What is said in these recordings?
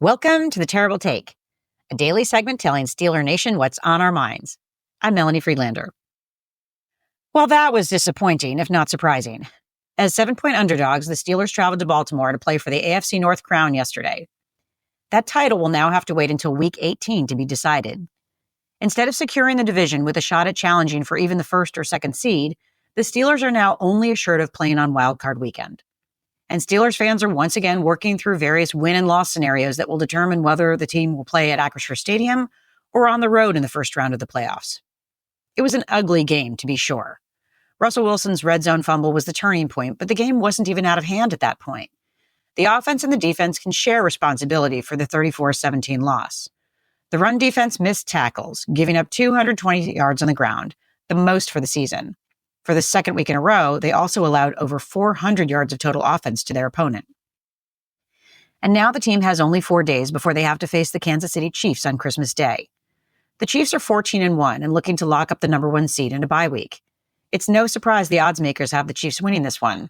Welcome to The Terrible Take, a daily segment telling Steeler Nation what's on our minds. I'm Melanie Friedlander. Well, that was disappointing, if not surprising. As 7-point underdogs, the Steelers traveled to Baltimore to play for the AFC North crown yesterday. That title will now have to wait until Week 18 to be decided. Instead of securing the division with a shot at challenging for even the first or second seed, the Steelers are now only assured of playing on Wild Card Weekend. And Steelers fans are once again working through various win and loss scenarios that will determine whether the team will play at Acrisure Stadium or on the road in the first round of the playoffs. It was an ugly game, to be sure. Russell Wilson's red zone fumble was the turning point, but the game wasn't even out of hand at that point. The offense and the defense can share responsibility for the 34-17 loss. The run defense missed tackles, giving up 220 yards on the ground, the most for the season. For the second week in a row, they also allowed over 400 yards of total offense to their opponent. And now the team has only 4 days before they have to face the Kansas City Chiefs on Christmas Day. The Chiefs are 14-1 and looking to lock up the number 1 seed in a bye week. It's no surprise the odds makers have the Chiefs winning this one.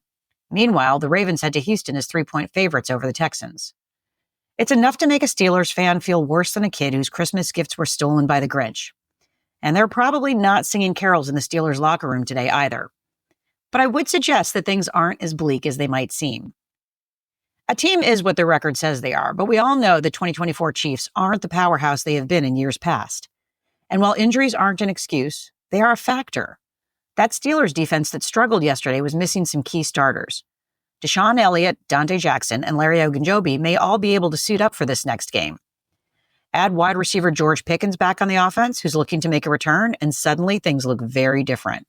Meanwhile, the Ravens head to Houston as 3-point favorites over the Texans. It's enough to make a Steelers fan feel worse than a kid whose Christmas gifts were stolen by the Grinch. And they're probably not singing carols in the Steelers' locker room today either. But I would suggest that things aren't as bleak as they might seem. A team is what their record says they are, but we all know the 2024 Chiefs aren't the powerhouse they have been in years past. And while injuries aren't an excuse, they are a factor. That Steelers defense that struggled yesterday was missing some key starters. Deshaun Elliott, Dante Jackson, and Larry Ogunjobi may all be able to suit up for this next game. Add wide receiver George Pickens back on the offense, who's looking to make a return, and suddenly things look very different.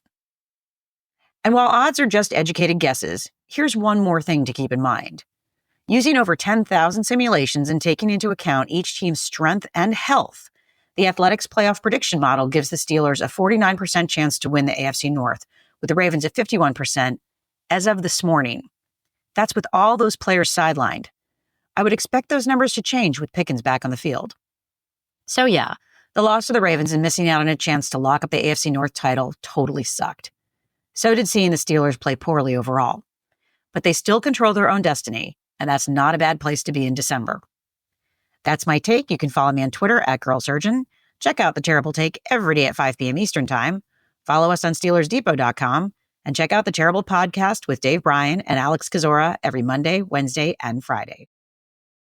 And while odds are just educated guesses, here's one more thing to keep in mind. Using over 10,000 simulations and taking into account each team's strength and health, the Athletics playoff prediction model gives the Steelers a 49% chance to win the AFC North, with the Ravens at 51% as of this morning. That's with all those players sidelined. I would expect those numbers to change with Pickens back on the field. So yeah, the loss to the Ravens and missing out on a chance to lock up the AFC North title totally sucked. So did seeing the Steelers play poorly overall. But they still control their own destiny, and that's not a bad place to be in December. That's my take. You can follow me on Twitter @GirlSurgeon. Check out The Terrible Take every day at 5 p.m. Eastern Time. Follow us on SteelersDepot.com, and check out The Terrible Podcast with Dave Bryan and Alex Kozora every Monday, Wednesday, and Friday.